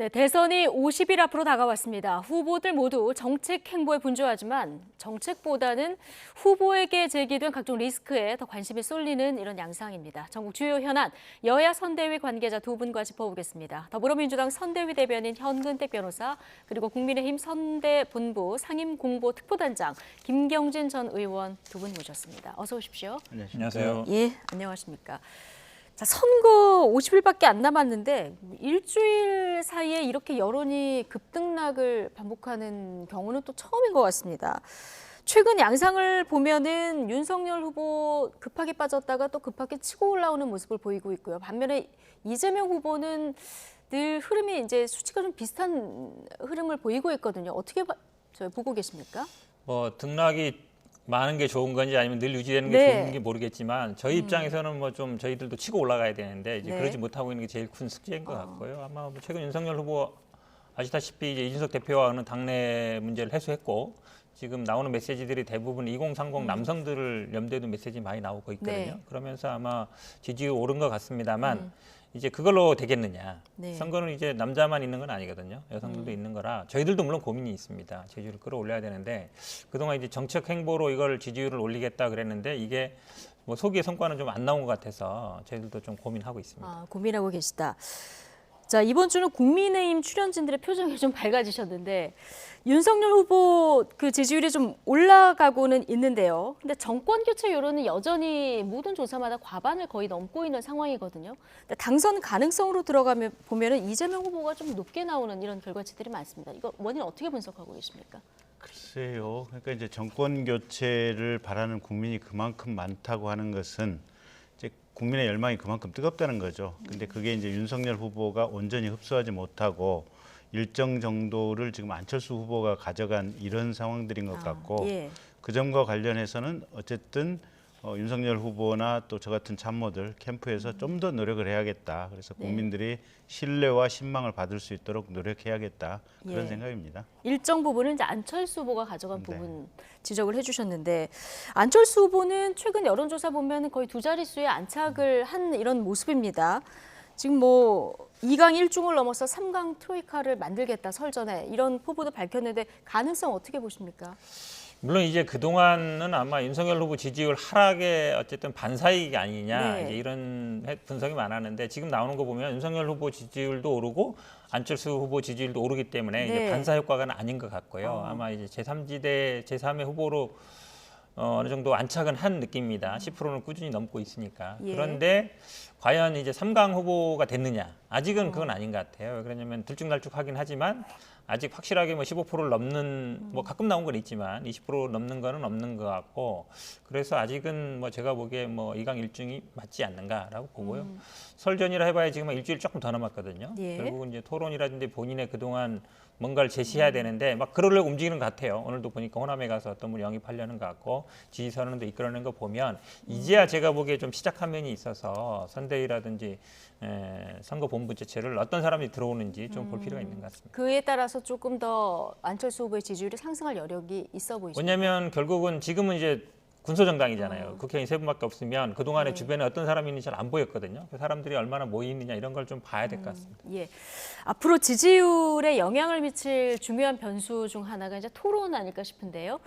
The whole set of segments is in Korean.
네, 대선이 50일 앞으로 다가왔습니다. 후보들 모두 정책 행보에 분주하지만 정책보다는 후보에게 제기된 각종 리스크에 더 관심이 쏠리는 이런 양상입니다. 전국 주요 현안, 여야 선대위 관계자 두 분과 짚어보겠습니다. 더불어민주당 선대위 대변인 현근택 변호사, 그리고 국민의힘 선대본부 상임공보특보단장 김경진 전 의원 두 분 모셨습니다. 어서 오십시오. 안녕하세요. 예, 안녕하십니까. 자, 선거 50일밖에 안 남았는데 일주일 사이에 이렇게 여론이 급등락을 반복하는 경우는 또 처음인 것 같습니다. 최근 양상을 보면은 윤석열 후보 급하게 빠졌다가 또 급하게 치고 올라오는 모습을 보이고 있고요. 반면에 이재명 후보는 늘 흐름이 이제 수치가 좀 비슷한 흐름을 보이고 있거든요. 어떻게 보고 계십니까? 뭐 등락이 많은 게 좋은 건지 아니면 늘 유지되는 게 네. 좋은 건지 모르겠지만 저희 입장에서는 뭐 좀 저희들도 치고 올라가야 되는데 이제 네. 그러지 못하고 있는 게 제일 큰 숙제인 것 같고요. 아마 뭐 최근 윤석열 후보 아시다시피 이제 이준석 대표와는 당내 문제를 해소했고 지금 나오는 메시지들이 대부분 2030 남성들을 염두에 둔 메시지 많이 나오고 있거든요. 네. 그러면서 아마 지지율 오른 것 같습니다만 이제 그걸로 되겠느냐. 네. 선거는 이제 남자만 있는 건 아니거든요. 여성들도 있는 거라 저희들도 물론 고민이 있습니다. 지지율을 끌어올려야 되는데 그동안 이제 정책 행보로 이걸 지지율을 올리겠다 그랬는데 이게 뭐 소기의 성과는 좀 안 나온 것 같아서 저희들도 좀 고민하고 있습니다. 고민하고 계시다. 자, 이번 주는 국민의힘 출연진들의 표정이 좀 밝아지셨는데 윤석열 후보 그 지지율이 좀 올라가고는 있는데요. 근데 정권 교체 여론은 여전히 모든 조사마다 과반을 거의 넘고 있는 상황이거든요. 근데 당선 가능성으로 들어가면 보면은 이재명 후보가 좀 높게 나오는 이런 결과치들이 많습니다. 이거 원인 어떻게 분석하고 계십니까? 글쎄요. 그러니까 이제 정권 교체를 바라는 국민이 그만큼 많다고 하는 것은 이제 국민의 열망이 그만큼 뜨겁다는 거죠. 근데 그게 이제 윤석열 후보가 온전히 흡수하지 못하고 일정 정도를 지금 안철수 후보가 가져간 이런 상황들인 것 같고 예. 그 점과 관련해서는 어쨌든 윤석열 후보나 또 저 같은 참모들 캠프에서 좀 더 노력을 해야겠다. 그래서 국민들이 신뢰와 신망을 받을 수 있도록 노력해야겠다. 그런 예. 생각입니다. 일정 부분은 이제 안철수 후보가 가져간 네. 부분 지적을 해주셨는데 안철수 후보는 최근 여론조사 보면 거의 두 자릿수에 안착을 한 이런 모습입니다. 지금 뭐 2강 1중을 넘어서 3강 트로이카를 만들겠다 설전에 이런 포부도 밝혔는데 가능성 어떻게 보십니까? 물론 이제 그동안은 아마 윤석열 후보 지지율 하락의 어쨌든 반사이익이 아니냐 네. 이제 이런 분석이 많았는데 지금 나오는 거 보면 윤석열 후보 지지율도 오르고 안철수 후보 지지율도 오르기 때문에 이제 네. 반사 효과가 아닌 것 같고요. 아마 이제 제3지대 제3의 후보로 어느 정도 안착은 한 느낌입니다. 10%는 꾸준히 넘고 있으니까. 예. 그런데 과연 이제 3강 후보가 됐느냐? 아직은 그건 아닌 것 같아요. 왜 그러냐면 들쭉날쭉하긴 하지만 아직 확실하게 뭐 15%를 넘는 뭐 가끔 나온 건 있지만 20% 넘는 거는 없는 것 같고 그래서 아직은 뭐 제가 보기에 뭐 2강 1중이 맞지 않는가라고 보고요. 설전이라 해봐야 지금 일주일 조금 더 남았거든요. 예. 결국은 이제 토론이라든지 본인의 그동안 뭔가를 제시해야 되는데 막 그러려고 움직이는 것 같아요. 오늘도 보니까 호남에 가서 어떤 분이 영입하려는 것 같고 지지선언도 이끌어내는 거 보면 이제야 제가 보기에 좀 시작한 면이 있어서 선대위라든지 선거본부 자체를 어떤 사람이 들어오는지 좀 볼 필요가 있는 것 같습니다. 그에 따라서 조금 더 안철수 후보의 지지율이 상승할 여력이 있어 보이십니까? 왜냐하면 결국은 지금은 이제 군소정당이잖아요. 국회의원 세 분밖에 없으면 그동안에 주변에 어떤 사람이 있는지 잘 안 보였거든요. 그 사람들이 얼마나 모여 있느냐 이런 걸 좀 봐야 될 것 같습니다. 예. 앞으로 지지율에 영향을 미칠 중요한 변수 중 하나가 이제 토론 아닐까 싶은데요.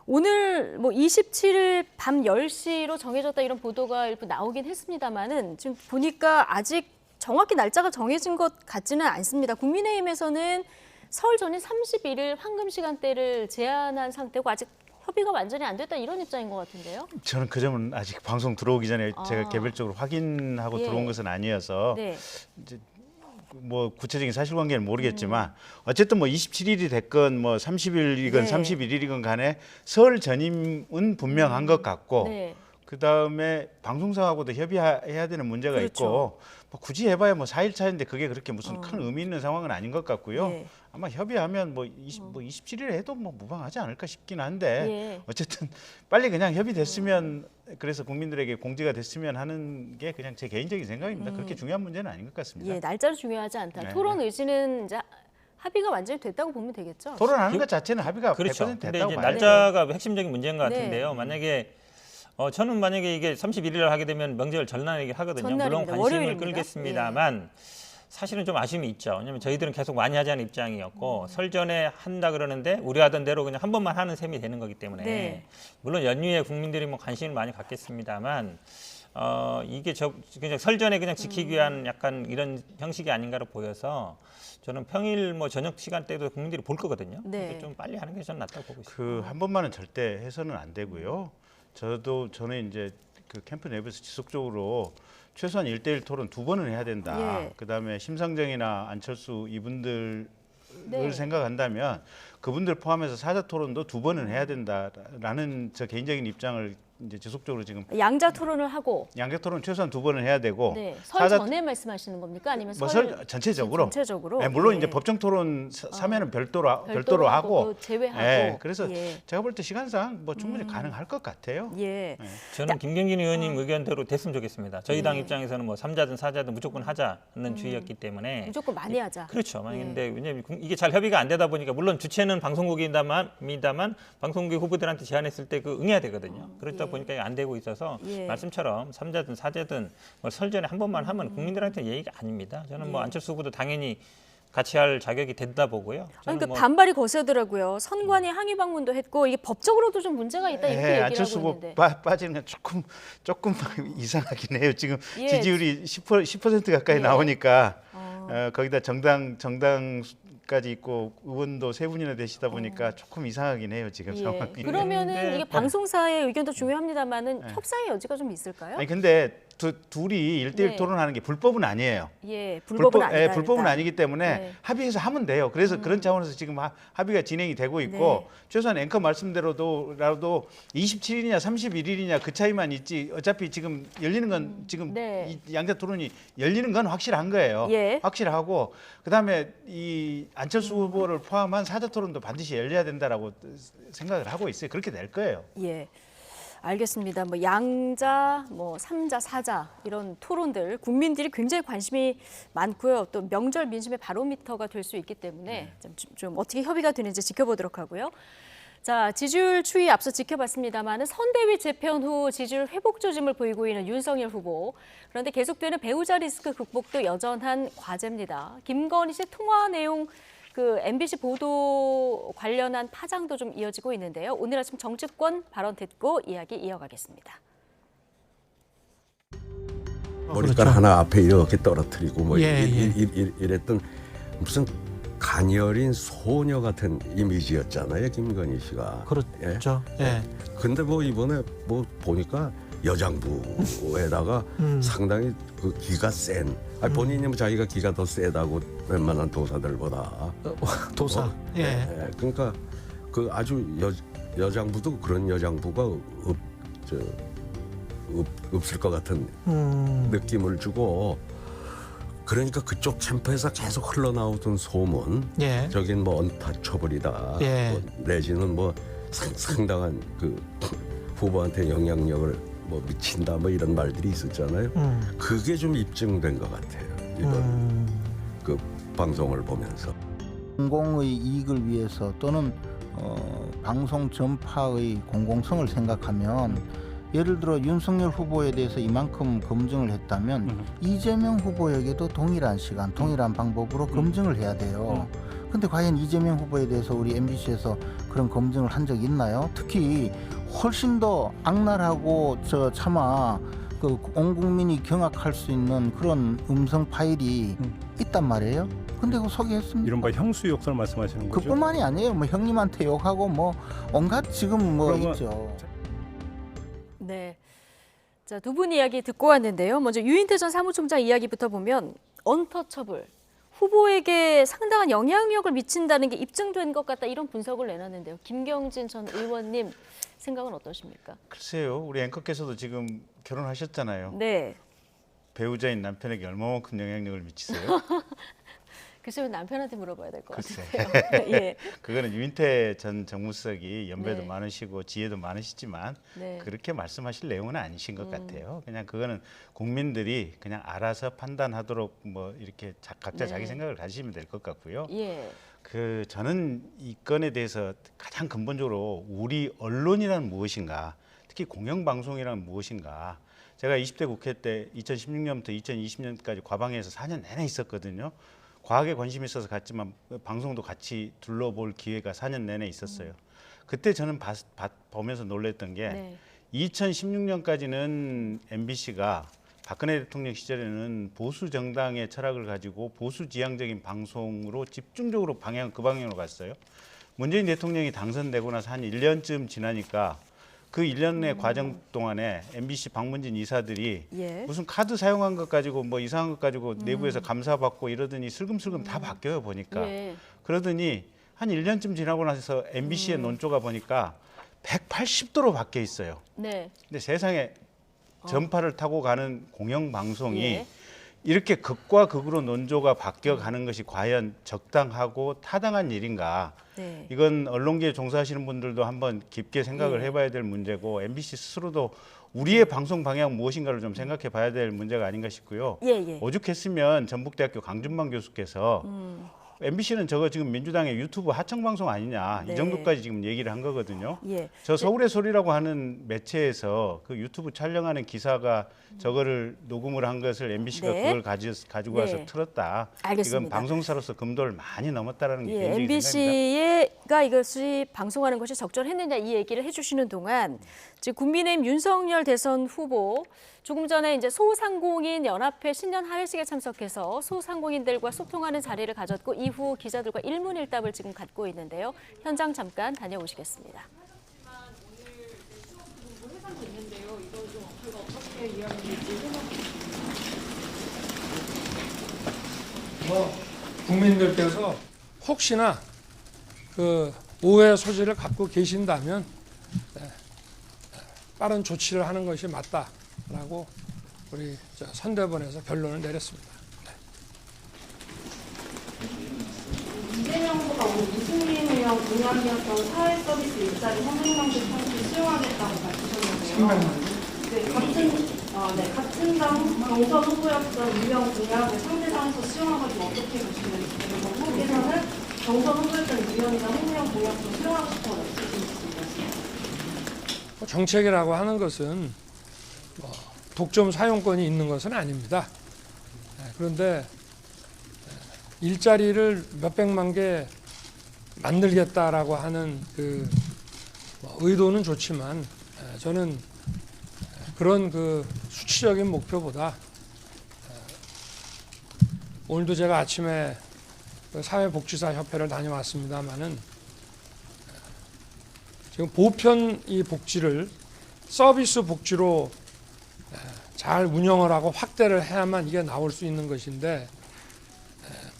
오늘 뭐 27일 밤 10시로 정해졌다 이런 보도가 일부 나오긴 했습니다만은 지금 보니까 아직 정확히 날짜가 정해진 것 같지는 않습니다. 국민의힘에서는 설 전인 31일 황금 시간대를 제한한 상태고 아직 협의가 완전히 안 됐다 이런 입장인 것 같은데요. 저는 그 점은 아직 방송 들어오기 전에 제가 아. 개별적으로 확인하고 예. 들어온 것은 아니어서 네. 뭐 구체적인 사실관계는 모르겠지만 어쨌든 뭐 27일이 됐건 뭐 30일이건 네. 31일이건 간에 설 전임은 분명한 것 같고 네. 그다음에 방송사하고도 협의해야 되는 문제가 그렇죠. 있고 뭐 굳이 해봐야 뭐 4일 차인데 그게 그렇게 무슨 큰 의미 있는 상황은 아닌 것 같고요. 예. 아마 협의하면 뭐 27일에 해도 뭐 무방하지 않을까 싶긴 한데 예. 어쨌든 빨리 그냥 협의됐으면 그래서 국민들에게 공지가 됐으면 하는 게 그냥 제 개인적인 생각입니다. 그렇게 중요한 문제는 아닌 것 같습니다. 예, 날짜는 중요하지 않다. 네. 토론 의지는 이제 합의가 완전히 됐다고 보면 되겠죠. 토론하는 것 자체는 합의가 그렇죠. 100% 근데 됐다고 이제 봐요. 날짜가 핵심적인 문제인 것 네. 같은데요. 만약에 저는 만약에 이게 31일 날 하게 되면 명절 전날이긴 하거든요. 물론 전날입니다. 관심을 월요일입니다. 끌겠습니다만 사실은 좀 아쉬움이 있죠. 왜냐하면 저희들은 계속 많이 하자는 입장이었고 설 전에 한다 그러는데 우려하던 대로 그냥 한 번만 하는 셈이 되는 거기 때문에 네. 물론 연휴에 국민들이 뭐 관심을 많이 갖겠습니다만 이게 그냥 설 전에 그냥 지키기 위한 약간 이런 형식이 아닌가로 보여서 저는 평일 뭐 저녁 시간대도 국민들이 볼 거거든요. 네. 그러니까 좀 빨리 하는 게 저는 낫다고 보고 있습니다. 그 한 번만은 절대 해서는 안 되고요. 저는 이제 그 캠프 내부에서 지속적으로 최소한 1대1 토론 2번은 해야 된다. 예. 그다음에 심상정이나 안철수 이분들을 네. 생각한다면 그분들 포함해서 사자 토론도 2번은 해야 된다라는 저 개인적인 입장을 이제 지속적으로 지금 양자 토론을 하고 양자 토론 최소한 2번은 해야 되고 네. 설 사자 전에 말씀하시는 겁니까? 아니면 뭐 설 전체적으로. 전체적으로? 네, 물론 예. 이제 법정 토론 사면은 별도로 별도로 하고 그거 제외하고. 예, 그래서 예. 제가 볼 때 시간상 뭐 충분히 가능할 것 같아요. 예. 저는 김경진 의원님 의견대로 됐으면 좋겠습니다. 저희 당 네. 입장에서는 뭐 3자든 4자든 무조건 하자는 주의였기 때문에 무조건 많이 하자. 그렇죠. 예. 근데 왜냐하면 이게 잘 협의가 안 되다 보니까 물론 주체는 방송국입니다만 방송국 후보들한테 제안했을 때 그 응해야 되거든요. 그러다 예. 보니까 안 되고 있어서 예. 말씀처럼 3자든 4자든 뭐 설전에 한 번만 하면 국민들한테 예의가 아닙니다. 저는 뭐 예. 안철수 후보도 당연히 같이 할 자격이 된다 보고요. 아니, 저는 그 뭐 반발이 거세더라고요. 선관위 항의 방문도 했고 이게 법적으로도 좀 문제가 있다 이렇게 얘기를 안철수 하고 후보 있는데. 빠지는 건 조금 이상하긴 해요. 지금 예. 지지율이 10% 가까이 예. 나오니까 거기다 정당까지 있고 의원도 3분이나 되시다 보니까 조금 이상하긴 해요. 지금 예. 상황이. 그러면은 근데 이게 방송사의 의견도 중요합니다만은 협상의 여지가 좀 있을까요? 아니 근데 둘이 1대1 네. 토론하는 게 불법은 아니에요. 예, 불법은 아니다. 불법은 일단. 아니기 때문에 네. 합의해서 하면 돼요. 그래서 그런 차원에서 지금 합의가 진행이 되고 있고 네. 최소한 앵커 말씀대로라도 27일이냐 31일이냐 그 차이만 있지 어차피 지금 열리는 건 지금 네. 이 양자 토론이 열리는 건 확실한 거예요. 예. 확실하고 그다음에 이 안철수 후보를 포함한 사자 토론도 반드시 열려야 된다라고 생각을 하고 있어요. 그렇게 될 거예요. 예. 알겠습니다. 뭐 양자, 뭐 삼자, 사자 이런 토론들 국민들이 굉장히 관심이 많고요. 또 명절 민심의 바로미터가 될 수 있기 때문에 좀 어떻게 협의가 되는지 지켜보도록 하고요. 자, 지지율 추이 앞서 지켜봤습니다만 선대위 재편 후 지지율 회복 조짐을 보이고 있는 윤석열 후보. 그런데 계속되는 배우자 리스크 극복도 여전한 과제입니다. 김건희 씨 통화 내용 그 MBC 보도 관련한 파장도 좀 이어지고 있는데요. 오늘 아침 정치권 발언 듣고 이야기 이어가겠습니다. 머리카락 그렇죠. 하나 앞에 이렇게 떨어뜨리고 뭐 예, 이랬던 무슨 가녀린 소녀 같은 이미지였잖아요, 김건희 씨가. 그렇죠. 예. 근데 뭐 이번에 뭐 보니까 여장부에다가 상당히 그 기가 센. 아니 본인이 뭐 자기가 기가 더 세다고 웬만한 도사들보다. 도사. 예. 예, 그러니까 그 아주 여장부도 그런 여장부가 없을 것 같은 느낌을 주고. 그러니까 그쪽 캠프에서 계속 흘러나오던 소문, 예. 저긴 뭐 언타처블이다, 예. 뭐 내지는 뭐 상당한 그 후보한테 영향력을 뭐 미친다, 뭐 이런 말들이 있었잖아요. 그게 좀 입증된 것 같아요. 이번 그 방송을 보면서. 공공의 이익을 위해서 또는 방송 전파의 공공성을 생각하면 예를 들어 윤석열 후보에 대해서 이만큼 검증을 했다면 이재명 후보에게도 동일한 시간, 동일한 방법으로 검증을 해야 돼요. 근데 과연 이재명 후보에 대해서 우리 MBC에서 그런 검증을 한 적이 있나요? 특히 훨씬 더 악랄하고 차마 그 온 국민이 경악할 수 있는 그런 음성 파일이 있단 말이에요. 근데 그거 소개했습니다. 이른바 형수 욕설 말씀하시는 거죠? 그뿐만이 아니에요. 뭐 형님한테 욕하고 뭐 온갖 지금 뭐 그러면 있죠. 네. 자, 두 분 이야기 듣고 왔는데요. 먼저 유인태 전 사무총장 이야기부터 보면 언터처블, 후보에게 상당한 영향력을 미친다는 게 입증된 것 같다 이런 분석을 내놨는데요. 김경진 전 의원님 생각은 어떠십니까? 글쎄요. 우리 앵커께서도 지금 결혼하셨잖아요. 네. 배우자인 남편에게 얼마만큼 영향력을 미치세요? 글쎄요, 남편한테 물어봐야 될 것 글쎄. 같아요. 예. 그거는 유인태 전 정무수석이 연배도 네. 많으시고 지혜도 많으시지만 네. 그렇게 말씀하실 내용은 아니신 것 같아요. 그냥 그거는 국민들이 그냥 알아서 판단하도록 뭐 이렇게 각자 네. 자기 생각을 가지시면 될 것 같고요. 예. 그 저는 이 건에 대해서 가장 근본적으로 우리 언론이란 무엇인가, 특히 공영방송이란 무엇인가, 제가 20대 국회 때 2016년부터 2020년까지 과방위에서 4년 내내 있었거든요. 과학에 관심이 있어서 갔지만 방송도 같이 둘러볼 기회가 4년 내내 있었어요. 그때 저는 보면서 놀랬던 게 네. 2016년까지는 MBC가 박근혜 대통령 시절에는 보수 정당의 철학을 가지고 보수 지향적인 방송으로 집중적으로 그 방향으로 갔어요. 문재인 대통령이 당선되고 나서 한 1년쯤 지나니까 그 1년의 과정 동안에 MBC 박문진 이사들이 예. 무슨 카드 사용한 것 가지고 뭐 이상한 것 가지고 내부에서 감사받고 이러더니 슬금슬금 다 바뀌어요 보니까. 예. 그러더니 한 1년쯤 지나고 나서 MBC의 논조가 보니까 180도로 바뀌어 있어요. 네. 근데 세상에 전파를 타고 가는 공영방송이 예. 이렇게 극과 극으로 논조가 바뀌어가는 것이 과연 적당하고 타당한 일인가. 네. 이건 언론계에 종사하시는 분들도 한번 깊게 생각을 예. 해봐야 될 문제고 MBC 스스로도 우리의 방송 방향 무엇인가를 좀 생각해 봐야 될 문제가 아닌가 싶고요. 예, 예. 오죽했으면 전북대학교 강준만 교수께서 MBC는 저거 지금 민주당의 유튜브 하청 방송 아니냐 네. 이 정도까지 지금 얘기를 한 거거든요. 예. 저 서울의 소리라고 하는 매체에서 그 유튜브 촬영하는 기사가 저거를 녹음을 한 것을 MBC가 네. 그걸 가지고 와서 네. 틀었다. 알겠습니다. 이건 방송사로서 금도를 많이 넘었다라는 게 예, 개인적인 생각입니다. MBC가 이것이 방송하는 것이 적절했느냐 이 얘기를 해주시는 동안 지금 국민의힘 윤석열 대선 후보 조금 전에 이제 소상공인 연합회 신년 하회식에 참석해서 소상공인들과 소통하는 자리를 가졌고 이후 기자들과 일문일답을 지금 갖고 있는데요. 현장 잠깐 다녀오시겠습니다. 국민들께서 혹시나 그 오해 소지를 갖고 계신다면 빠른 조치를 하는 것이 맞다라고 우리 선대본에서 결론을 내렸습니다. 이재명 후보가 오늘 이승민 의원 공약이었던 사회서비스 일자리 300만 개 창출 수용하겠다고 밝히셨는데요. 같은 당 경선 후보였던 유명 공약을 상대당에서 수용하고 어떻게 보시는지 그리고 후보께서는 경선 후보였던 유명이나 홍명 공약도 수용하고 싶다고 말씀하셨습니다. 정책이라고 하는 것은 독점 사용권이 있는 것은 아닙니다. 그런데 일자리를 몇백만 개 만들겠다라고 하는 그 의도는 좋지만 저는 그런 그 수치적인 목표보다 오늘도 제가 아침에 사회복지사 협회를 다녀왔습니다마는 지금 보편 이 복지를 서비스 복지로 잘 운영을 하고 확대를 해야만 이게 나올 수 있는 것인데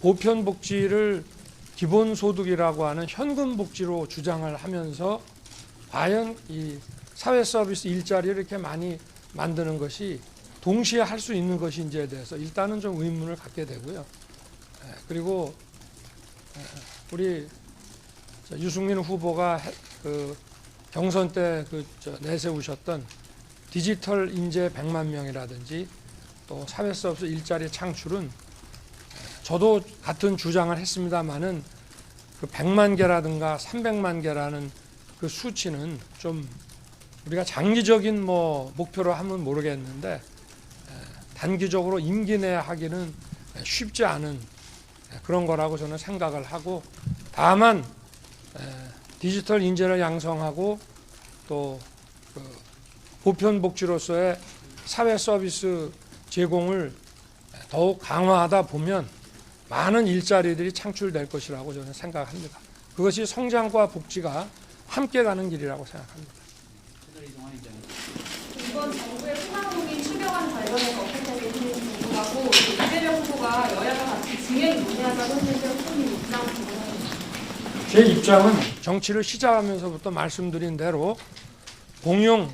보편 복지를 기본소득이라고 하는 현금 복지로 주장을 하면서 과연 이 사회 서비스 일자리를 이렇게 많이 만드는 것이 동시에 할 수 있는 것인지에 대해서 일단은 좀 의문을 갖게 되고요. 그리고 우리 유승민 후보가 그 경선 때 내세우셨던 디지털 인재 100만 명이라든지 또 사회 서비스 일자리 창출은 저도 같은 주장을 했습니다마는 그 100만 개라든가 300만 개라는 그 수치는 좀 우리가 장기적인 목표로 하면 모르겠는데 단기적으로 임기 내에 하기는 쉽지 않은 그런 거라고 저는 생각을 하고 다만 디지털 인재를 양성하고 또 보편 복지로서의 사회 서비스 제공을 더욱 강화하다 보면 많은 일자리들이 창출될 것이라고 저는 생각합니다. 그것이 성장과 복지가 함께 가는 길이라고 생각합니다. 이번 정부의 소상공인 추경안 관련해서 어떻게 되는지 궁금하고 이재명 후보가 여야가 같이 진행 논의하자고 했는데 후보님 입장 궁금합니다. 제 입장은 정치를 시작하면서부터 말씀드린 대로 공용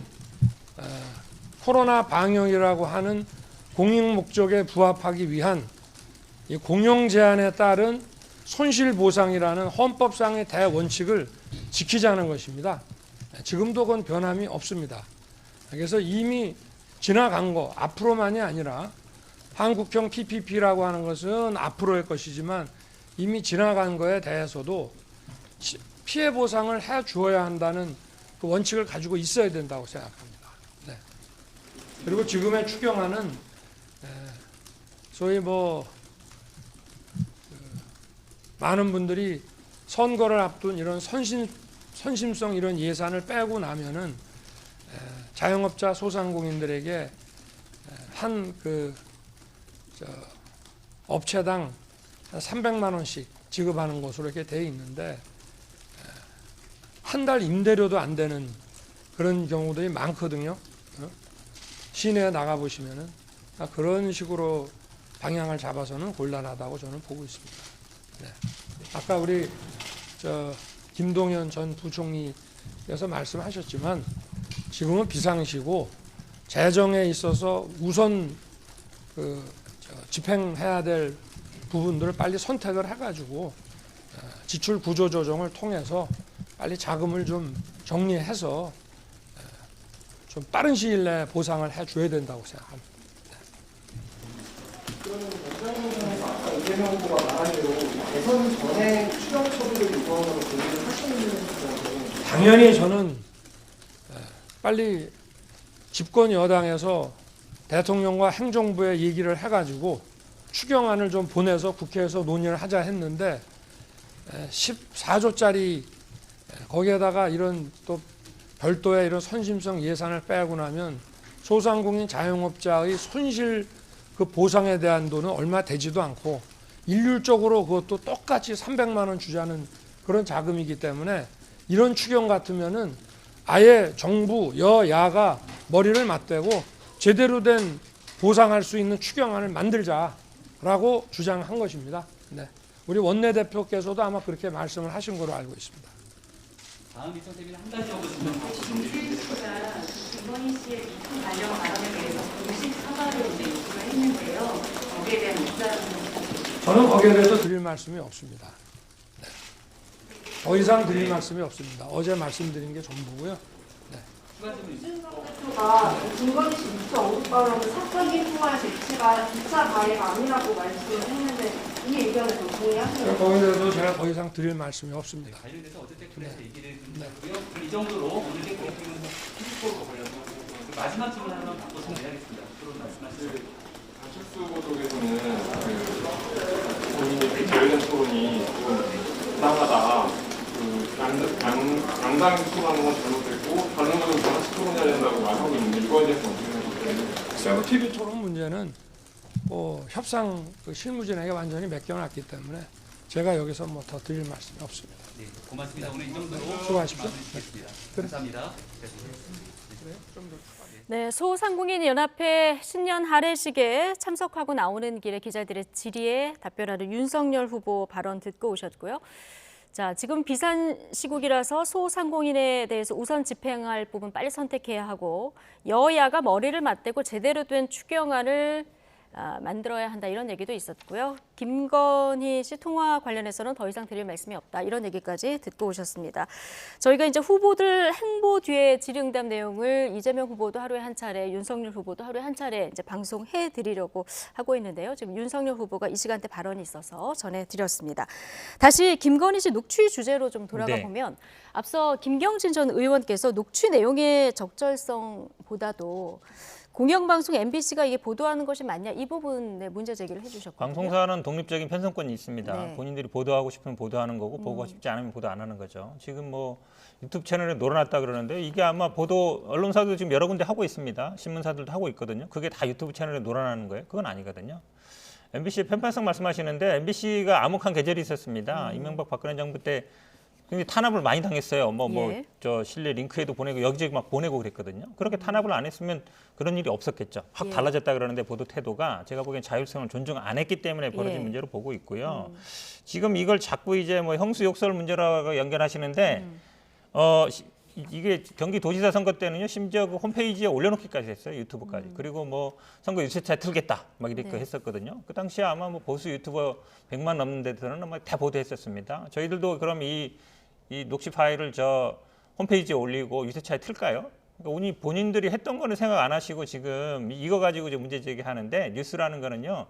코로나 방역이라고 하는 공익 목적에 부합하기 위한 이 공용 제한에 따른 손실보상이라는 헌법상의 대원칙을 지키자는 것입니다. 지금도 그건 변함이 없습니다. 그래서 이미 지나간 거 앞으로만이 아니라 한국형 PPP라고 하는 것은 앞으로의 것이지만 이미 지나간 거에 대해서도 피해 보상을 해 주어야 한다는 그 원칙을 가지고 있어야 된다고 생각합니다. 네. 그리고 지금의 추경안은 소위 많은 분들이 선거를 앞둔 이런 선심성 이런 예산을 빼고 나면은 자영업자 소상공인들에게 한 업체당 한 300만 원씩 지급하는 것으로 이렇게 돼 있는데 한 달 임대료도 안 되는 그런 경우들이 많거든요. 시내에 나가 보시면은 그런 식으로 방향을 잡아서는 곤란하다고 저는 보고 있습니다. 네. 아까 우리 김동연 전 부총리께서 말씀하셨지만 지금은 비상시고 재정에 있어서 우선 집행해야 될 부분들을 빨리 선택을 해가지고 지출 구조 조정을 통해서 빨리 자금을 좀 정리해서 좀 빠른 시일 내에 보상을 해줘야 된다고 생각합니다. 그러면 원장님께서 아까 이재명 후보가 말한 대로 대선 전에 추경 처분을 요구하는 고민을 하시는 거죠? 당연히 저는 빨리 집권 여당에서 대통령과 행정부에 얘기를 해가지고 추경안을 좀 보내서 국회에서 논의를 하자 했는데 14조짜리 거기에다가 이런 또 별도의 이런 선심성 예산을 빼고 나면 소상공인 자영업자의 손실 그 보상에 대한 돈은 얼마 되지도 않고 일률적으로 그것도 똑같이 300만 원 주자는 그런 자금이기 때문에 이런 추경 같으면은 아예 정부 여야가 머리를 맞대고 제대로 된 보상할 수 있는 추경안을 만들자라고 주장한 것입니다. 네. 우리 원내대표께서도 아마 그렇게 말씀을 하신 걸로 알고 있습니다. 다음 일정 대비는 한 가지 정도 김건희 씨의 입금 관련 발언에 대해서 공식 사과를 이제 요구를 했는데요. 거기에 대한 입장은 저는 거기에 대해서 드릴 말씀이 없습니다. 네. 더 이상 드릴 말씀이 없습니다. 어제 말씀드린 게 전부고요. 네. 대표가 김건희 씨 유튜브 언급하면서 사적인 통화의 대체가 2차 가해가 아니라고 말씀을 했는데 이 의견에 좀 동의하시나요? 거기에 대해서 제가 더 이상 드릴 말씀이 없습니다. 관련돼서 어쨌든 그래서 얘기를 좀 했고요. 이 정도로 오늘 브리핑은 30%로 걸려서 마지막 질문 하나만 바꿔서 해야겠습니다. 앞으로 말씀하시죠. 안철수 쪽에서는 본인의 개열된 토론이 좀 이상하다. 양당 토론하는 건 잘못됐고 다른 거는 다 같이 토론해야 된다고 말하고 있는데 이거에 대해서 어떻게 생각하세요? TV 토론 문제는 협상 실무진에게 완전히 맡겨놨기 때문에 제가 여기서 더 드릴 말씀이 없습니다. 네, 고맙습니다. 오늘 이 정도로 수고하십시오. 마무리하겠습니다. 감사합니다. 네, 소상공인 연합회 신년 할애식에 참석하고 나오는 길에 기자들의 질의에 답변하는 윤석열 후보 발언 듣고 오셨고요. 자, 지금 비상 시국이라서 소상공인에 대해서 우선 집행할 부분 빨리 선택해야 하고 여야가 머리를 맞대고 제대로 된 추경안을 만들어야 한다 이런 얘기도 있었고요. 김건희 씨 통화 관련해서는 더 이상 드릴 말씀이 없다 이런 얘기까지 듣고 오셨습니다. 저희가 이제 후보들 행보 뒤에 질의응답 내용을 이재명 후보도 하루에 한 차례, 윤석열 후보도 하루에 한 차례 이제 방송해 드리려고 하고 있는데요. 지금 윤석열 후보가 이 시간대 발언이 있어서 전해드렸습니다. 다시 김건희 씨 녹취 주제로 좀 돌아가 보면 앞서 김경진 전 의원께서 녹취 내용의 적절성보다도 공영방송 MBC가 이게 보도하는 것이 맞냐 이 부분에 문제 제기를 해주셨거든요. 방송사는 독립적인 편성권이 있습니다. 네. 본인들이 보도하고 싶으면 보도하는 거고 보고 싶지 않으면 보도 안 하는 거죠. 지금 유튜브 채널에 놀아놨다 그러는데 이게 아마 언론사도 지금 여러 군데 하고 있습니다. 신문사들도 하고 있거든요. 그게 다 유튜브 채널에 놀아나는 거예요? 그건 아니거든요. MBC의 편파성 말씀하시는데 MBC가 암흑한 계절이 있었습니다. 이명박 박근혜 정부 때 굉장히 탄압을 많이 당했어요. 실내 링크에도 보내고 여기저기 막 보내고 그랬거든요. 그렇게 탄압을 안 했으면 그런 일이 없었겠죠. 확 달라졌다 그러는데 보도 태도가 제가 보기엔 자율성을 존중 안 했기 때문에 벌어진 문제로 보고 있고요. 지금 이걸 자꾸 이제 형수 욕설 문제라고 연결하시는데 이게 경기도지사 선거 때는요, 심지어 그 홈페이지에 올려놓기까지 했어요, 유튜브까지. 그리고 선거 유세차 틀겠다 막 이렇게 했었거든요. 그 당시에 아마 보수 유튜버 100만 넘는 데서는 다 보도했었습니다. 저희들도 그럼 이 녹취 파일을 홈페이지에 올리고 유세차에 틀까요? 그러니까 본인들이 했던 거는 생각 안 하시고 지금 이거 가지고 문제 제기하는데 뉴스라는 거는요,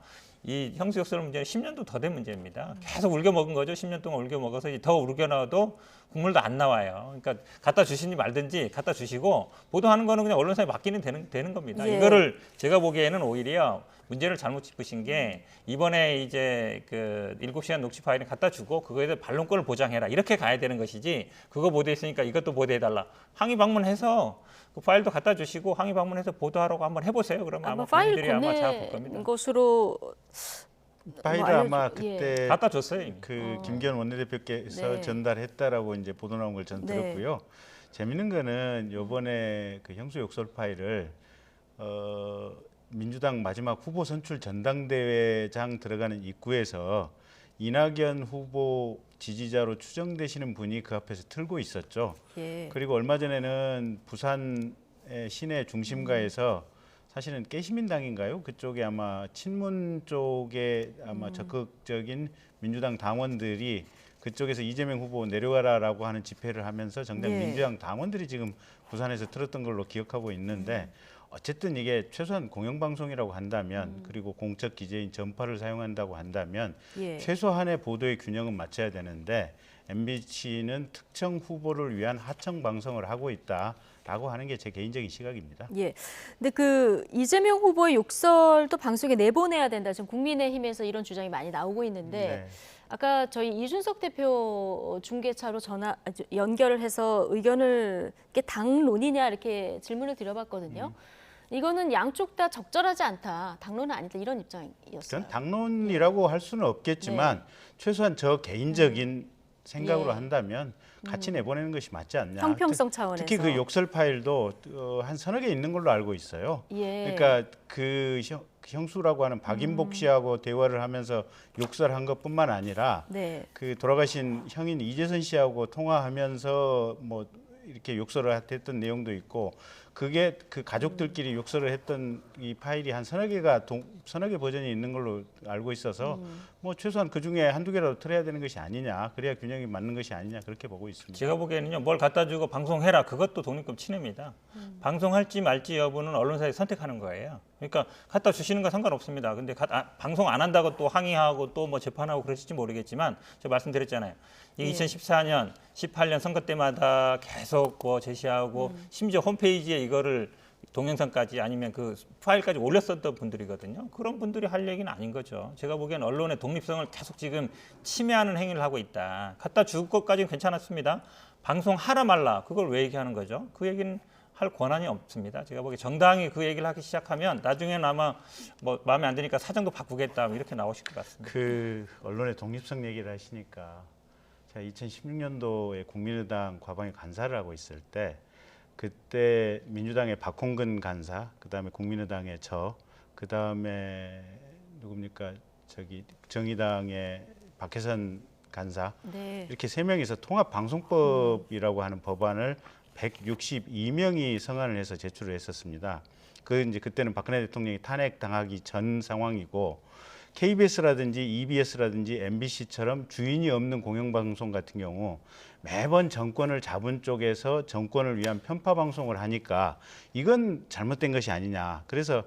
이 형수욕설 문제는 10년도 더 된 문제입니다. 계속 울겨 먹은 거죠. 10년 동안 울겨 먹어서 이제 더 울겨 넣어도 국물도 안 나와요. 그러니까 갖다 주시니 말든지 갖다 주시고 보도하는 거는 그냥 언론사에 맡기는 되는 겁니다. 예. 이거를 제가 보기에는 오히려 문제를 잘못 짚으신 게 이번에 이제 그 7시간 녹취 파일을 갖다 주고 그거에 대해 반론권을 보장해라 이렇게 가야 되는 것이지 그거 보도했으니까 이것도 보도해달라 항의 방문해서 그 파일도 갖다 주시고 항의 방문해서 보도하라고 한번 해보세요. 그러면 아마 파일 국민들이 아마 잘 볼 겁니다. 보낸 것으로 파일을 뭐 아마 알려줘- 예. 그때 갖다 줬어요. 이미. 그 김기현 원내대표께서 네. 전달했다라고 이제 보도 나온 걸 전 네. 들었고요. 재밌는 거는 이번에 그 형수 욕설 파일을 민주당 마지막 후보 선출 전당대회장 들어가는 입구에서 이낙연 후보 지지자로 추정되시는 분이 그 앞에서 틀고 있었죠. 예. 그리고 얼마 전에는 부산의 시내 중심가에서 사실은 깨시민당인가요? 그쪽에 아마 친문 쪽에 아마 적극적인 민주당 당원들이 그쪽에서 이재명 후보 내려가라라고 하는 집회를 하면서 정작 네. 민주당 당원들이 지금 부산에서 들었던 걸로 기억하고 있는데 어쨌든 이게 최소한 공영방송이라고 한다면 그리고 공적 기재인 전파를 사용한다고 한다면 예. 최소한의 보도의 균형은 맞춰야 되는데 MBC는 특정 후보를 위한 하청 방송을 하고 있다라고 하는 게 제 개인적인 시각입니다. 예. 근데 그 이재명 후보의 욕설도 방송에 내보내야 된다. 지금 국민의힘에서 이런 주장이 많이 나오고 있는데 네. 아까 저희 이준석 대표 중계차로 연결을 해서 의견을 이게 당론이냐 이렇게 질문을 드려봤거든요. 이거는 양쪽 다 적절하지 않다. 당론은 아니다. 이런 입장이었어요. 전 당론이라고 할 수는 없겠지만 최소한 저 개인적인 생각으로 예. 한다면 같이 내보내는 것이 맞지 않냐. 형평성 차원에서. 특히 그 욕설 파일도 한 서너 개 있는 걸로 알고 있어요. 예. 그러니까 그 형수라고 하는 박인복 씨하고 대화를 하면서 욕설한 것뿐만 아니라 네. 그 돌아가신 형인 이재선 씨하고 통화하면서 뭐 이렇게 욕설을 했던 내용도 있고 그게 그 가족들끼리 욕설을 했던 이 파일이 한 서너 개 버전이 있는 걸로 알고 있어서 뭐 최소한 그 중에 한두 개라도 틀어야 되는 것이 아니냐 그래야 균형이 맞는 것이 아니냐 그렇게 보고 있습니다. 제가 보기에는요, 뭘 갖다 주고 방송해라. 그것도 독립금 침해입니다. 방송할지 말지 여부는 언론사에 선택하는 거예요. 그러니까 갖다 주시는 건 상관없습니다. 근데 방송 안 한다고 또 항의하고 또 뭐 재판하고 그러실지 모르겠지만 제가 말씀드렸잖아요. 이 2014년, 18년 선거 때마다 계속 뭐 제시하고 심지어 홈페이지에 이거를 동영상까지 아니면 그 파일까지 올렸었던 분들이거든요. 그런 분들이 할 얘기는 아닌 거죠. 제가 보기엔 언론의 독립성을 계속 지금 침해하는 행위를 하고 있다. 갖다 줄 것까지는 괜찮았습니다. 방송하라 말라 그걸 왜 얘기하는 거죠? 그 얘기는 할 권한이 없습니다. 제가 보기에 정당히 그 얘기를 하기 시작하면 나중에는 아마 뭐 마음에 안 드니까 사정도 바꾸겠다 이렇게 나오실 것 같습니다. 그 언론의 독립성 얘기를 하시니까 제가 2016년도에 국민의당 과방위 간사를 하고 있을 때 그때 민주당의 박홍근 간사, 그다음에 국민의당의 그다음에 누굽니까? 정의당의 박혜선 간사 네. 이렇게 세 명이서 통합방송법이라고 하는 법안을 162명이 성안을 해서 제출을 했었습니다. 그때는 박근혜 대통령이 탄핵당하기 전 상황이고 KBS라든지 EBS라든지 MBC처럼 주인이 없는 공영방송 같은 경우 매번 정권을 잡은 쪽에서 정권을 위한 편파 방송을 하니까 이건 잘못된 것이 아니냐. 그래서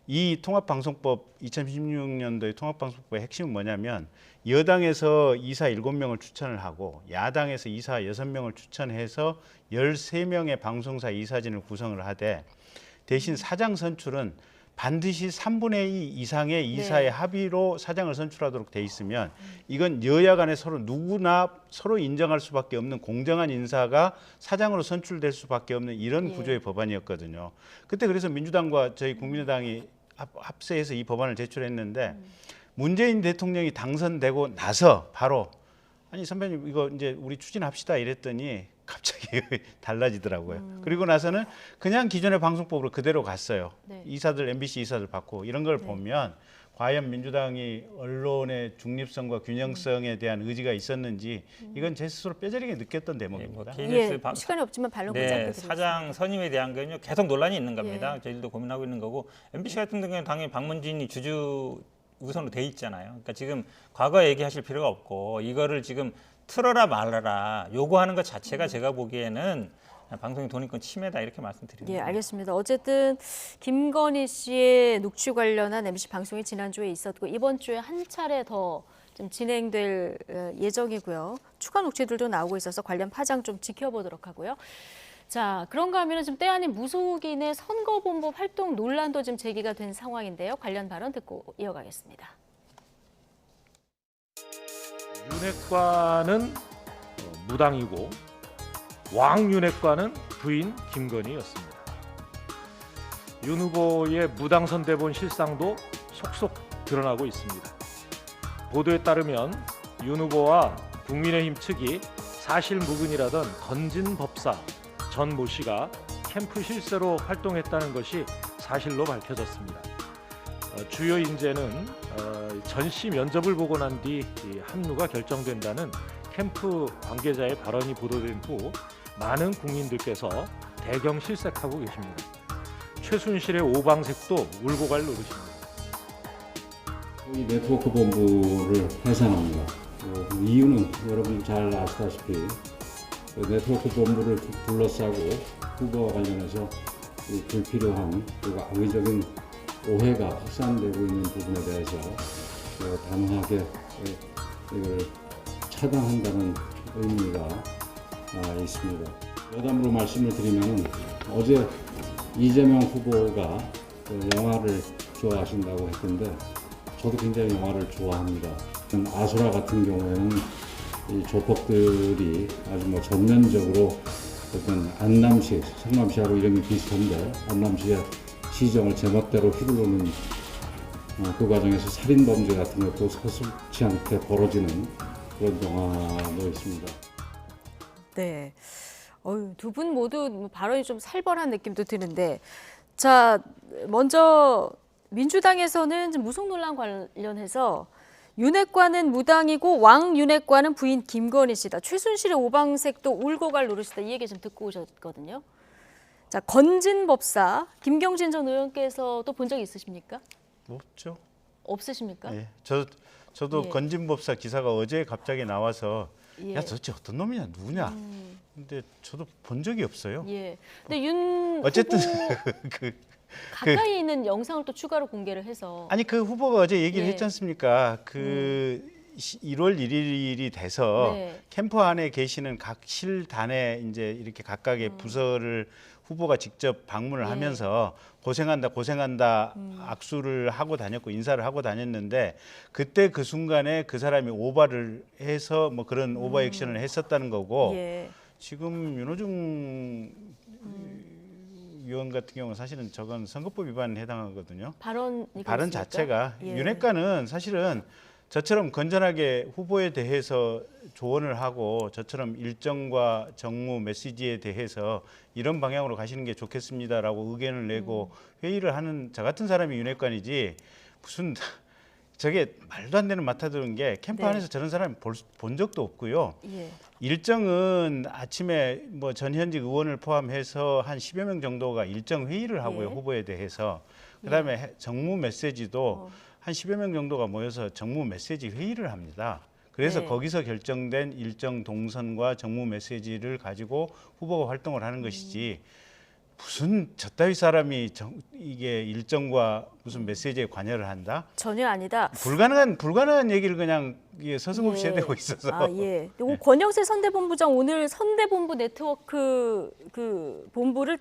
이 통합방송법 2016년도의 통합방송법의 핵심은 뭐냐면 여당에서 이사 7명을 추천을 하고 야당에서 이사 6명을 추천해서 13명의 방송사 이사진을 구성을 하되 대신 사장 선출은 반드시 3분의 2 이상의 이사의 합의로 사장을 선출하도록 돼 있으면 이건 여야 간에 누구나 서로 인정할 수밖에 없는 공정한 인사가 사장으로 선출될 수밖에 없는 이런 구조의 법안이었거든요. 그때 그래서 민주당과 저희 국민의당이 합세해서 이 법안을 제출했는데 문재인 대통령이 당선되고 나서 바로 아니 선배님 이거 이제 우리 추진합시다 이랬더니 갑자기 달라지더라고요. 그리고 나서는 그냥 기존의 방송법으로 그대로 갔어요. 네. 이사들 MBC 이사들 받고 이런 걸 보면 과연 민주당이 언론의 중립성과 균형성에 대한 의지가 있었는지 이건 제 스스로 뼈저리게 느꼈던 대목입니다. 예, 시간이 없지만 반론 짧게 드리겠습니다. 사장 선임에 대한 건요 계속 논란이 있는 겁니다. 저희들도 고민하고 있는 거고 MBC 같은 경우는 당연히 박문진이 주주 우선으로 돼 있잖아요. 그러니까 지금 과거 얘기하실 필요가 없고 이거를 지금 틀어라 말아라 요구하는 것 자체가 제가 보기에는 방송의 돈인권 침해다 이렇게 말씀드립니다. 예, 알겠습니다. 어쨌든 김건희 씨의 녹취 관련한 MBC 방송이 지난주에 있었고 이번 주에 한 차례 더 좀 진행될 예정이고요. 추가 녹취들도 나오고 있어서 관련 파장 좀 지켜보도록 하고요. 자, 그런가 하면 지금 때 아닌 무속인의 선거본부 활동 논란도 지금 제기가 된 상황인데요. 관련 발언 듣고 이어가겠습니다. 윤핵관은 무당이고 왕윤핵관은 부인 김건희였습니다. 윤 후보의 무당 선대본 실상도 속속 드러나고 있습니다. 보도에 따르면 윤 후보와 국민의힘 측이 사실 무근이라던 건진 법사 전 모 씨가 캠프 실세로 활동했다는 것이 사실로 밝혀졌습니다. 주요 인재는 전 씨 면접을 보고 난 뒤 합류가 결정된다는 캠프 관계자의 발언이 보도된 후 많은 국민들께서 대경 실색하고 계십니다. 최순실의 오방색도 울고 갈 노릇입니다. 이 네트워크 본부를 해산합니다. 이유는 여러분 잘 아시다시피 네트워크 본부를 둘러싸고 후보와 관련해서 불필요한 그리고 악의적인 오해가 확산되고 있는 부분에 대해서 단호하게 이걸 차단한다는 의미가 있습니다. 여담으로 말씀을 드리면 어제 이재명 후보가 영화를 좋아하신다고 했던데 저도 굉장히 영화를 좋아합니다. 아수라 같은 경우에는 이 조폭들이 아주 전면적으로 어떤 안남시, 성남시하고 이름이 비슷한데 안남시의 시정을 제멋대로 휘두르는 그 과정에서 살인 범죄 같은 것도 서슴지 않게 벌어지는 그런 영화도 있습니다. 네, 두 분 모두 발언이 좀 살벌한 느낌도 드는데, 자 먼저 민주당에서는 무속 논란 관련해서 윤핵관은 무당이고 왕윤핵관은 부인 김건희 씨다. 최순실의 오방색도 울고 갈 노릇이다. 이 얘기 좀 듣고 오셨거든요. 자, 건진 법사 김경진 전 의원께서도 본 적 있으십니까? 없죠. 없으십니까? 네, 저도 예. 건진 법사 기사가 어제 갑자기 나와서 예. 야 도대체 어떤 놈이냐 누구냐. 근데 저도 본 적이 없어요. 예. 근데 윤 어쨌든 후보 가까이 있는 영상을 또 추가로 공개를 해서 아니 그 후보가 어제 얘기를 예. 했지 않습니까? 1월 1일이 돼서 네. 캠프 안에 계시는 각 실단에 이제 이렇게 각각의 부서를 후보가 직접 방문을 예. 하면서 고생한다 악수를 하고 다녔고 인사를 하고 다녔는데 그때 그 순간에 그 사람이 오바를 해서 그런 오버 액션을 했었다는 거고 예. 지금 윤호중 위원 같은 경우는 사실은 저건 선거법 위반에 해당하거든요. 발언 자체가 예. 윤핵관은 사실은 저처럼 건전하게 후보에 대해서 조언을 하고 저처럼 일정과 정무 메시지에 대해서 이런 방향으로 가시는 게 좋겠습니다라고 의견을 내고 회의를 하는 저 같은 사람이 윤핵관이지 무슨 저게 말도 안 되는 맡아드는 게 캠프 네. 안에서 저런 사람이 본 적도 없고요. 예. 일정은 아침에 전현직 의원을 포함해서 한 10여 명 정도가 일정 회의를 하고요. 예. 후보에 대해서. 그다음에 정무 메시지도 한 10여 명 정도가 모여서 정무 메시지 회의를 합니다. 그래서 네. 거기서 결정된 일정 동선과 정무 메시지를 가지고 후보가 활동을 하는 것이지 무슨 저따위 사람이 이게 일정과 무슨 메시지에 관여를 한다? 전혀 아니다. 불가능한 얘기를 그냥 서슴없이 예. 해대고 있어서. 예. 권영세 선대본부장 오늘 선대본부 네트워크 그 본부를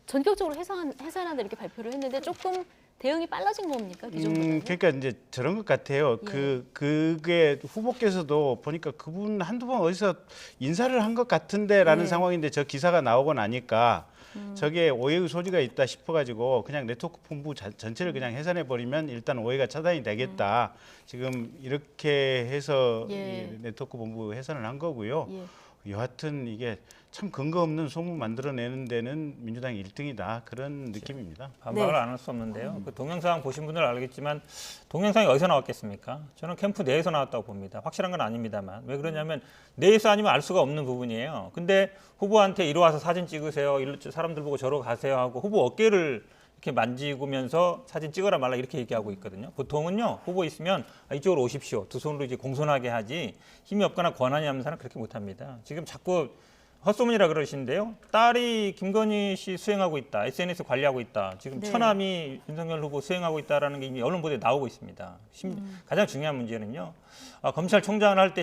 전격적으로 해산한다 이렇게 발표를 했는데 조금 대응이 빨라진 겁니까? 기존보다는? 그러니까 이제 저런 것 같아요. 예. 그게 후보께서도 보니까 그분 한두 번 어디서 인사를 한 것 같은데라는 예. 상황인데 저 기사가 나오고 나니까 저게 오해의 소지가 있다 싶어가지고 그냥 네트워크 본부 전체를 그냥 해산해 버리면 일단 오해가 차단이 되겠다. 지금 이렇게 해서 예. 이 네트워크 본부 해산을 한 거고요. 예. 여하튼 이게 참 근거 없는 소문 만들어내는 데는 민주당이 1등이다 그런 느낌입니다. 반박을 네. 안 할 수 없는데요. 그 동영상 보신 분들 알겠지만 동영상이 어디서 나왔겠습니까? 저는 캠프 내에서 나왔다고 봅니다. 확실한 건 아닙니다만. 왜 그러냐면 내에서 아니면 알 수가 없는 부분이에요. 근데 후보한테 이리 와서 사진 찍으세요. 사람들 보고 저러 가세요 하고 후보 어깨를 이렇게 만지고면서 사진 찍어라 말라 이렇게 얘기하고 있거든요. 보통은요 후보 있으면 이쪽으로 오십시오. 두 손으로 이제 공손하게 하지 힘이 없거나 권한이 없는 사람 그렇게 못합니다. 지금 자꾸 헛소문이라 그러시는데요. 딸이 김건희 씨 수행하고 있다. SNS 관리하고 있다. 지금 네. 처남이 윤석열 후보 수행하고 있다라는 게 이미 언론 보도에 나오고 있습니다. 가장 중요한 문제는요. 검찰총장을 할 때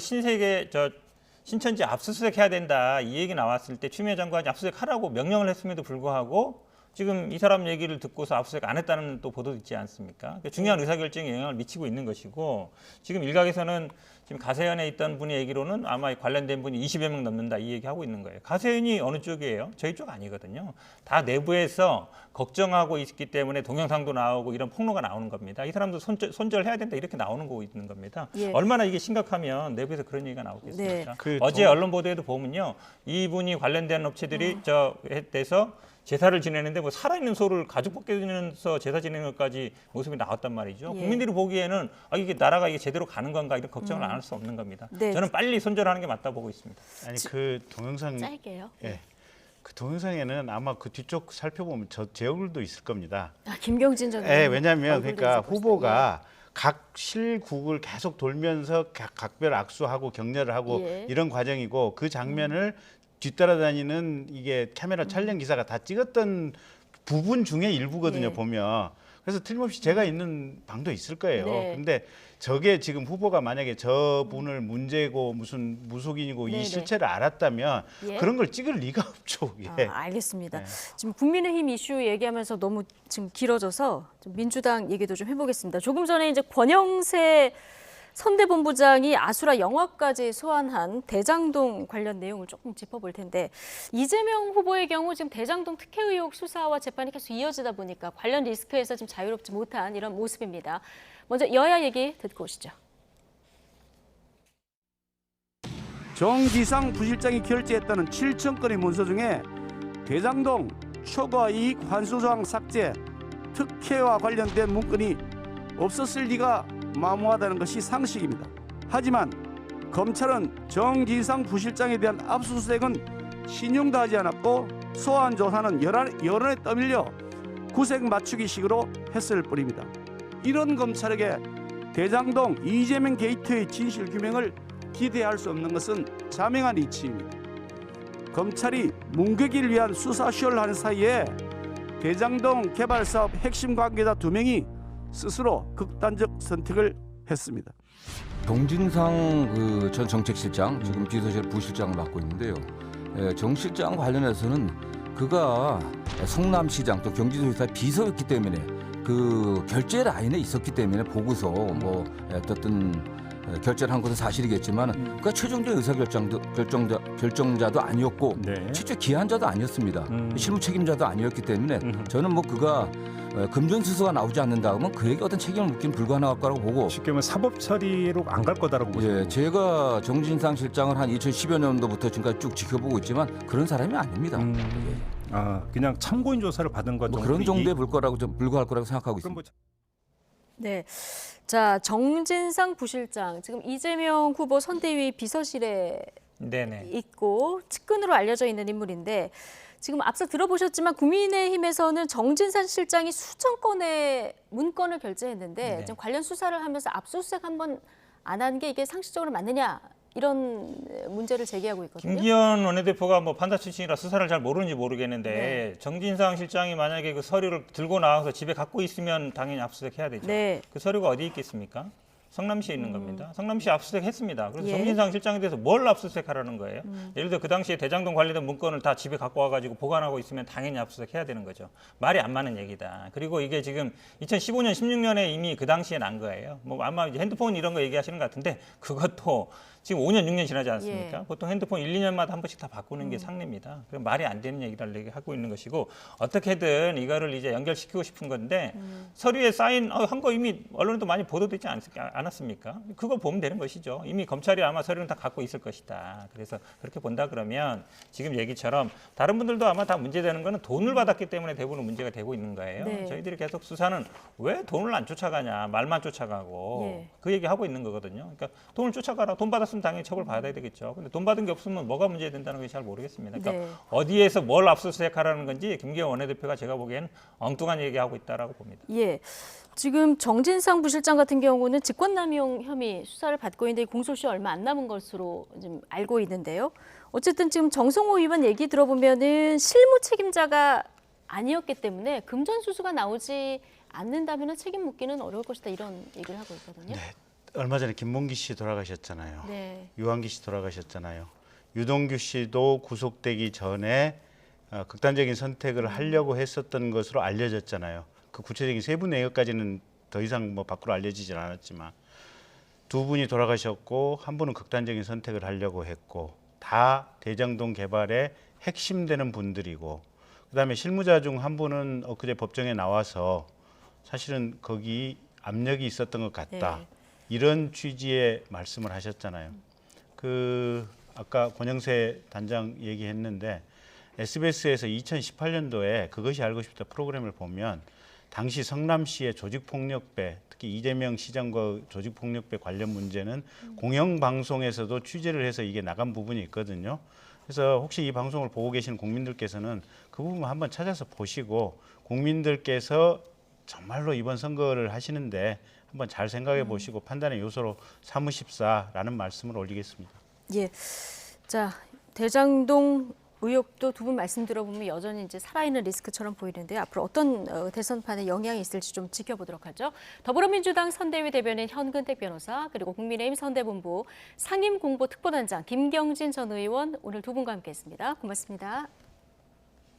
신천지 압수수색 해야 된다. 이 얘기 나왔을 때 추미애 장관이 압수수색 하라고 명령을 했음에도 불구하고 지금 이 사람 얘기를 듣고서 압수수색 안 했다는 또 보도도 있지 않습니까? 그러니까 중요한 의사결정에 영향을 미치고 있는 것이고 지금 일각에서는 지금 가세현에 있던 분의 얘기로는 아마 관련된 분이 20여 명 넘는다 이 얘기하고 있는 거예요. 가세현이 어느 쪽이에요? 저희 쪽 아니거든요. 다 내부에서 걱정하고 있기 때문에 동영상도 나오고 이런 폭로가 나오는 겁니다. 이 사람도 손절해야 된다 이렇게 나오는 거고 있는 겁니다. 예. 얼마나 이게 심각하면 내부에서 그런 얘기가 나오겠습니까? 네. 어제 언론 보도에도 보면요. 이분이 관련된 업체들이 돼서 제사를 지내는데 뭐 살아있는 소를 가죽 벗겨주면서 제사 지내는 것까지 모습이 나왔단 말이죠. 예. 국민들이 보기에는 이게 나라가 이게 제대로 가는 건가 이런 걱정을 안 할 수 없는 겁니다. 네. 저는 빨리 손절하는 게 맞다 보고 있습니다. 아니 그 동영상 짧게요. 예. 그 동영상에는 아마 그 뒤쪽 살펴보면 제 얼굴도 있을 겁니다. 김경진 전 예, 왜냐하면 얼굴도 그러니까 있을 후보가 각 실국을 계속 돌면서 각별 악수하고 격려를 하고 예. 이런 과정이고 그 장면을 뒤따라다니는 이게 카메라 촬영 기사가 다 찍었던 부분 중에 일부거든요. 예. 보면 그래서 틀림없이 제가 있는 방도 있을 거예요. 네. 근데 저게 지금 후보가 만약에 저분을 문제고 무슨 무속인이고 네네. 이 실체를 알았다면 예. 그런 걸 찍을 리가 없죠. 예. 알겠습니다. 네. 지금 국민의힘 이슈 얘기하면서 너무 지금 길어져서 좀 민주당 얘기도 좀 해보겠습니다. 조금 전에 이제 권영세 선대본부장이 아수라 영화까지 소환한 대장동 관련 내용을 조금 짚어볼 텐데 이재명 후보의 경우 지금 대장동 특혜 의혹 수사와 재판이 계속 이어지다 보니까 관련 리스크에서 지금 자유롭지 못한 이런 모습입니다. 먼저 여야 얘기 듣고 오시죠. 정기상 부실장이 결재했다는 7천 건의 문서 중에 대장동 초과이익 환수조항 삭제, 특혜와 관련된 문건이 없었을 리가 마무하다는 것이 상식입니다. 하지만 검찰은 정기상 부실장에 대한 압수수색은 신용도 하지 않았고 소환 조사는 여론에 떠밀려 구색 맞추기식으로 했을 뿐입니다. 이런 검찰에게 대장동 이재명 게이트의 진실 규명을 기대할 수 없는 것은 자명한 이치입니다. 검찰이 문개기를 위한 수사쇼를 하는 사이에 대장동 개발 사업 핵심 관계자 2명이 스스로 극단적 선택을 했습니다. 정진상 전 정책실장, 지금 비서실 부실장을 맡고 있는데요. 정 실장 관련해서는 그가 성남시장 또 경기도지사 비서였기 때문에 그 결재 라인에 있었기 때문에 보고서 뭐 어떤 결재를 한 것은 사실이겠지만 그가 최종적 결정자도 아니었고 네. 최초 기한자도 아니었습니다. 실무 책임자도 아니었기 때문에 저는 뭐 그가 금전수수가 나오지 않는다면 그에게 어떤 책임을 묻기는 불가능할 거라고 보고 쉽게 말하면 사법 처리로 안 갈 거다라고 보시는 예, 제가 정진상 실장을 한 2010여 년도부터 지금까지 쭉 지켜보고 있지만 그런 사람이 아닙니다. 그냥 참고인 조사를 받은 것 뭐 그런 정도에 불과할 거라고 생각하고 있습니다. 네, 자 정진상 부실장 지금 이재명 후보 선대위 비서실에 네네. 있고 측근으로 알려져 있는 인물인데 지금 앞서 들어보셨지만 국민의힘에서는 정진상 실장이 수천 건의 문건을 결재했는데 네. 지금 관련 수사를 하면서 압수수색 한번 안 한 게 이게 상식적으로 맞느냐 이런 문제를 제기하고 있거든요. 김기현 원내대표가 뭐 판사 출신이라 수사를 잘 모르는지 모르겠는데 네. 정진상 실장이 만약에 그 서류를 들고 나와서 집에 갖고 있으면 당연히 압수수색해야 되죠. 네. 그 서류가 어디 있겠습니까? 성남시에 있는 겁니다. 성남시 압수수색했습니다. 그래서 예. 정진상 실장에 대해서 뭘 압수수색하라는 거예요? 예를 들어 그 당시에 대장동 관련된 문건을 다 집에 갖고 와가지고 보관하고 있으면 당연히 압수수색해야 되는 거죠. 말이 안 맞는 얘기다. 그리고 이게 지금 2015년, 16년에 이미 그 당시에 난 거예요. 뭐 아마 이제 핸드폰 이런 거 얘기하시는 것 같은데 그것도 지금 5년, 6년 지나지 않습니까? 예. 보통 핸드폰 1, 2년마다 한 번씩 다 바꾸는 게 상례입니다. 그럼 말이 안 되는 얘기를 하고 있는 것이고 어떻게든 이거를 이제 연결시키고 싶은 건데 서류에 사인 한 거 이미 언론에도 많이 보도되지 않았습니까? 그거 보면 되는 것이죠. 이미 검찰이 아마 서류는 다 갖고 있을 것이다. 그래서 그렇게 본다 그러면 지금 얘기처럼 다른 분들도 아마 다 문제되는 거는 돈을 받았기 때문에 대부분 문제가 되고 있는 거예요. 네. 저희들이 계속 수사는 왜 돈을 안 쫓아가냐, 말만 쫓아가고 예. 그 얘기하고 있는 거거든요. 그러니까 돈을 쫓아가라, 돈 받았으면 받았으면 당연히 처벌받아야 되겠죠. 근데 돈 받은 게 없으면 뭐가 문제된다는 걸 잘 모르겠습니다. 그러니까 네. 어디에서 뭘 압수수색하라는 건지 김기현 원내대표가 제가 보기에는 엉뚱한 얘기하고 있다라고 봅니다. 예. 지금 정진상 부실장 같은 경우는 직권남용 혐의 수사를 받고 있는데 공소시효 얼마 안 남은 것으로 지금 알고 있는데요. 어쨌든 지금 정성호 의원 얘기 들어보면은 실무 책임자가 아니었기 때문에 금전수수가 나오지 않는다면 책임 묻기는 어려울 것이다 이런 얘기를 하고 있거든요. 네. 얼마 전에 김몽기 씨 돌아가셨잖아요. 네. 유한기 씨 돌아가셨잖아요. 유동규 씨도 구속되기 전에 극단적인 선택을 하려고 했었던 것으로 알려졌잖아요. 그 구체적인 세부 내역까지는 더 이상 뭐 밖으로 알려지진 않았지만 두 분이 돌아가셨고 한 분은 극단적인 선택을 하려고 했고 다 대장동 개발의 핵심되는 분들이고 그다음에 실무자 중 한 분은 엊그제 법정에 나와서 사실은 거기 압력이 있었던 것 같다. 네. 이런 취지의 말씀을 하셨잖아요. 그 아까 권영세 단장 얘기했는데 SBS에서 2018년도에 그것이 알고 싶다 프로그램을 보면 당시 성남시의 조직폭력배, 특히 이재명 시장과 조직폭력배 관련 문제는 공영방송에서도 취재를 해서 이게 나간 부분이 있거든요. 그래서 혹시 이 방송을 보고 계시는 국민들께서는 그 부분 한번 찾아서 보시고 국민들께서 정말로 이번 선거를 하시는데 한번 잘 생각해 보시고 판단의 요소로 삼으십사라는 말씀을 올리겠습니다. 예. 자, 대장동 의혹도 두 분 말씀 들어보면 여전히 이제 살아있는 리스크처럼 보이는데 앞으로 어떤 대선판에 영향이 있을지 좀 지켜보도록 하죠. 더불어민주당 선대위 대변인 현근택 변호사 그리고 국민의힘 선대본부 상임공보특보단장 김경진 전 의원 오늘 두 분과 함께했습니다. 고맙습니다.